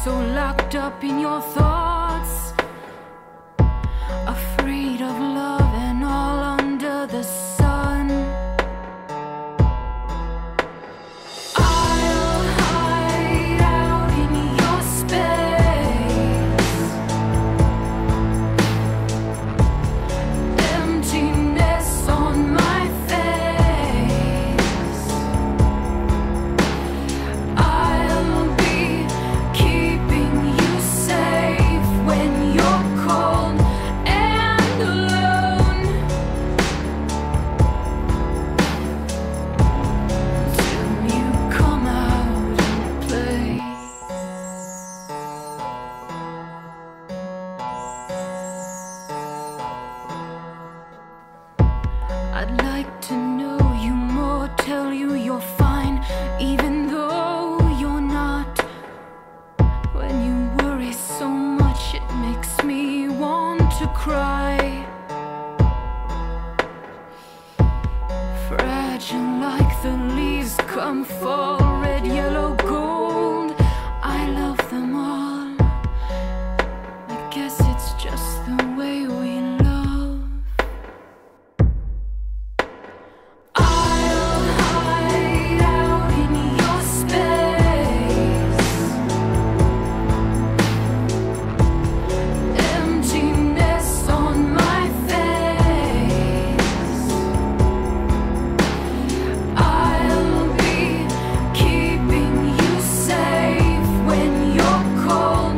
so locked up in your thoughts, afraid of love and all under the sun. I'll hide out in your space, emptiness on my face. I'll be keeping you safe when you're cold and alone, till you come out and play. I'd like to know you more, tell you you're fine, even though you're not. When you worry so much, it makes me want to cry. Fragile like the leaves come, fall, red, yellow, gold. I love them all. I guess it's just the way we love. I'll hide out in your space, emptiness on my face. I'll be keeping you safe when you're cold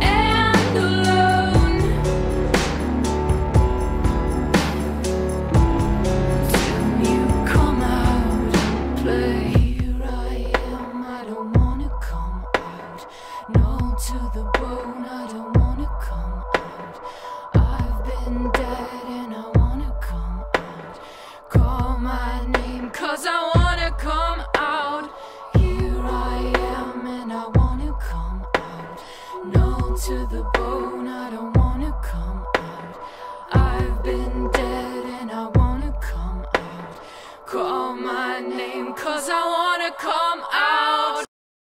and alone, till you come out and play. Here I am, I don't wanna come out. No, to the bone, I don't wanna come out. I've been dead and I wanna come out. Call my name, 'cause I wanna come out. Here I am and I wanna come out. No, to the bone, I don't wanna come out. I've been dead and I wanna come out. Call my name, 'cause I wanna come out.